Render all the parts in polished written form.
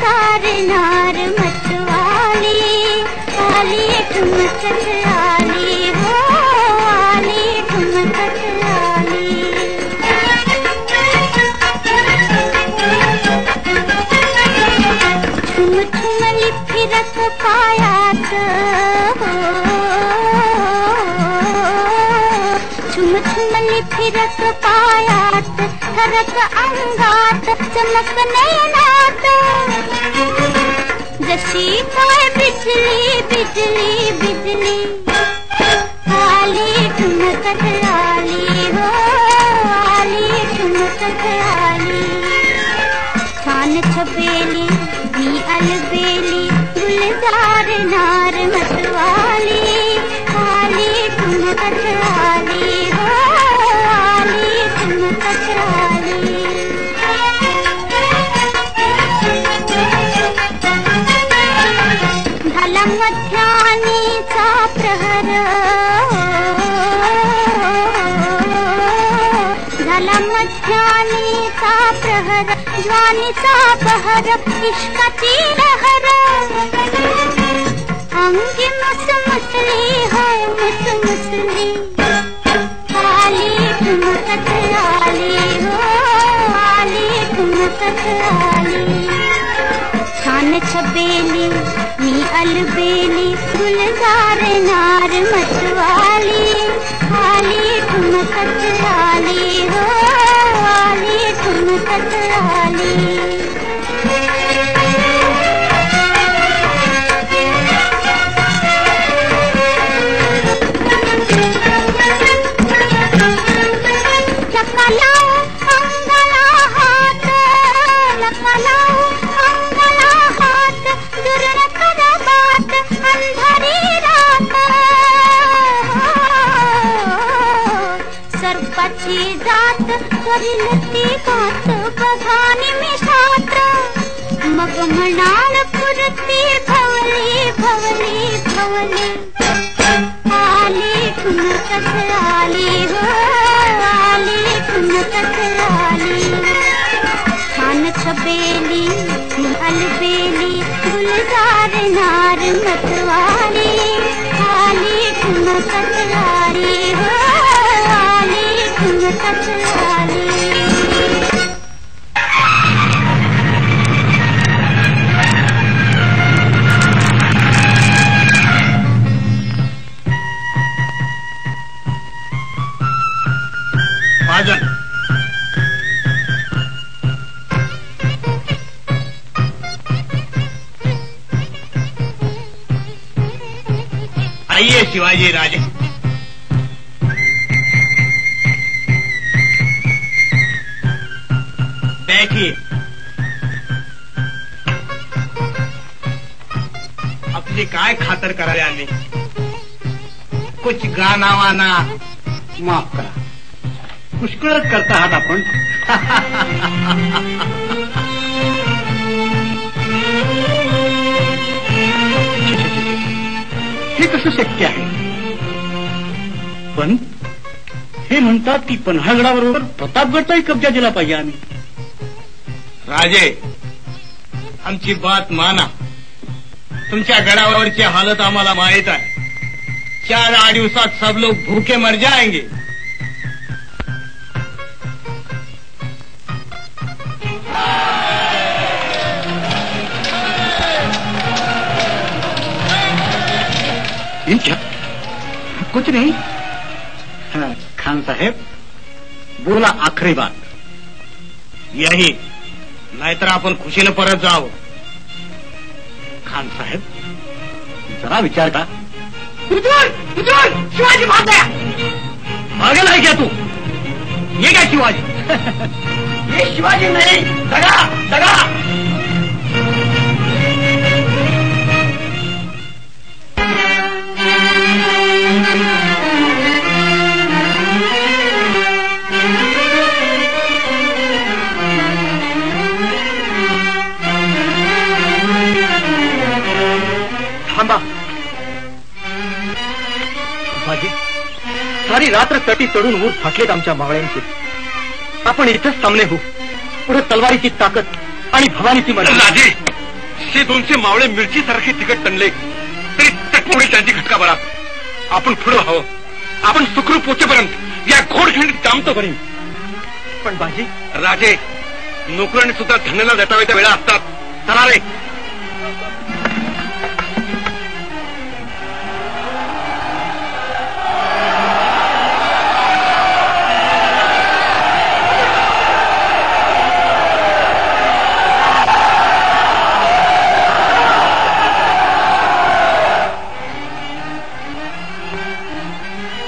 गुलजार नार मतवाली, आली ठुमकत आली हो, आली ठुमकत आली। ठुम ठुमली फिरत पायात हो, ठुम ठुमली फिरत पायात, ठरक अंगात चमक नयनात, जशी काय बिजली बिजली बिजली, आली ठुमकत आली हो, आली ठुमकत आली। छान छबेली मी अलबेली, गुलजार नार मतवाली, आली ठुमकत आली हो, आली ठुमकत आली। झाला मध्यानीचा प्रहर, झाला मध्यानीचा प्रहर, ज्वानीचा बहर, इश्काची लहर, अंगी मुसमुसली हो मुसमुसली, आली ठुमकत आली हो, आली ठुमकत आली। छान छबेली मी अलबेली, गुलजार नार मतवाली, आली ठुमकत आली हो, आली ठुमकत आली। सर्पाची जात करीलती बात बघानी मिशात, मग म्हणाल पुरती भवली भवली भवली, आली ठुमकत आली हो, आली ठुमकत आली। छान छबेली मी अलबेली, गुलजार नार मतवाली, आली ठुमकत आली हो, आली ठुमकत आली। आइए शिवाजी राजे। देखिए आपली काय खातर करावी आम्ही, कुछ गाना वाना माफ करा, पुष्कळच करता आहात आपण। हे कसं शक्य आहे? पण हे म्हणतात की पन्हाळगडाबरोबर प्रतापगडचाही कब्जा दिला पाहिजे आम्ही। राजे आमची बात माना, तुमच्या गडावरची हालत आम्हाला माहित आहे। 4-8 दिवसात सब लोग भूखे मर जाएंगे। क्या? कुछ नहीं। हाँ, खान साहेब बोला आखरी बात यही, नाहीतर आपण खुशीनं परत जावं। खान साहेब जरा विचार का। शिवाजी महाराज पागल है क्या तू? ये क्या शिवाजी? ये शिवाजी नहीं, दगा दगा। थांबा सारी रात्र तटी चढून ऊर फाटलेत आमच्या मावळ्यांचे। आपण इथंच सामने होऊ। पुढे तलवारीची ताकद आणि भवानीची मदत। 100-200 मावळे मिरची सारखे तिकट तणले तरी तटमोडी त्यांची घटका बरा. आपण पुढे व्हावं. आपण सुखरूप पोचेपर्यंत या घोडखंडीत कामतो करीन. पण बाजी, राजे, नोकरांनी सुद्धा धन्याला देतावेच्या वेळा असतात. चला रे.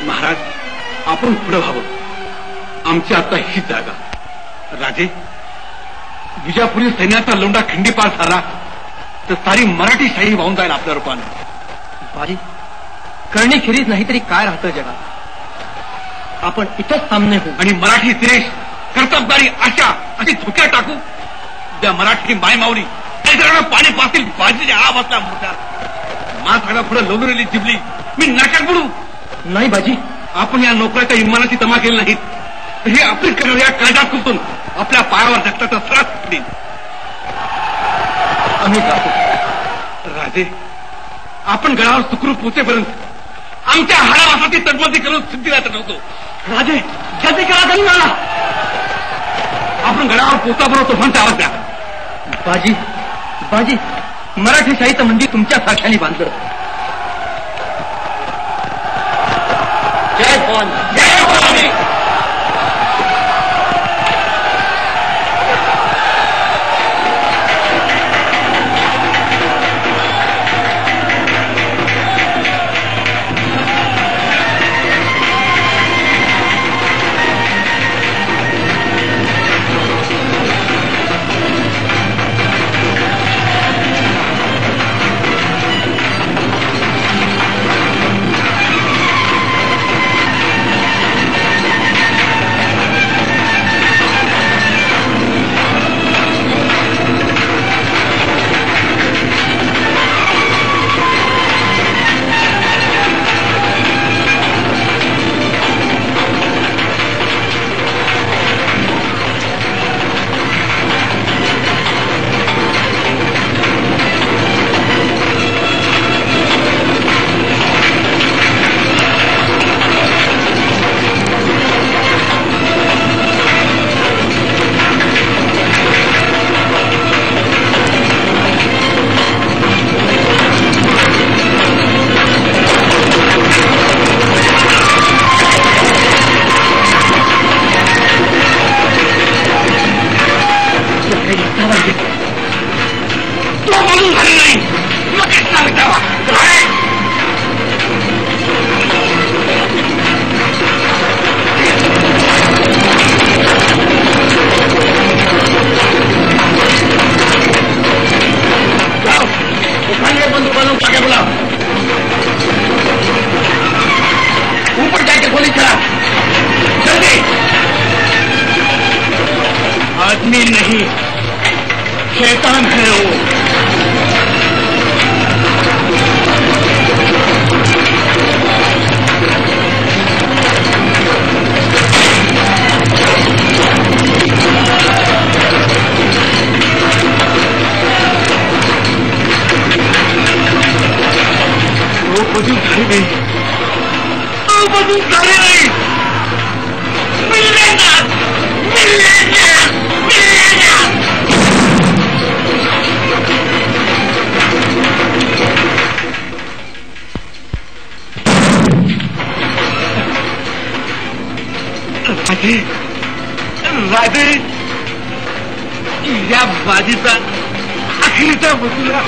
महाराज, आपण पुढे व्हावं. आमची आता ही जागा. राजे, विजापुरी सैन्याचा लोंढा खिंडीपार झाला तर सारी मराठी शाही वाहून जाईल आपल्या रूपानं. बाजी, करणी खिरीज नाही तरी काय राहतं जगात. आपण इथंच थांबणे हो आणि मराठी देश कर्तबदारी अशा अशी धोक्यात टाकू त्या मराठी मायमावली पाणी पातील बाजीच्या आ बसला मोठा माझ्या पुढे लोलुरेली जिबली मी नाटक बुडू. नाही बाजी, आपण या नोकऱ्याच्या इन्मानाची तमा केली नाहीत. हे आपली या कायद्यात खुलतून आपल्या पायावर जगताचा सरास देईन. आम्ही जातो. राजे, आपण गडावर सुखरूप पोचेपर्यंत आमच्या हाडावासाठी तटबंदी करून सिद्धीला चढवतो. राजे, जल्दी करा गडी मला. आपण गडावर पोचाबरोबर तोफांचा आवाज द्या. बाजी, बाजी, मराठी शाहीचं म्हणजे तुमच्या साख्याने बांधलं. जय भवानी, जय भवानी. आदमी नहीं शैतान है वो. वो बदू झाली नाही. वो बदू झाली नाही. राजे, या बाजीचा अखेरचा बसला.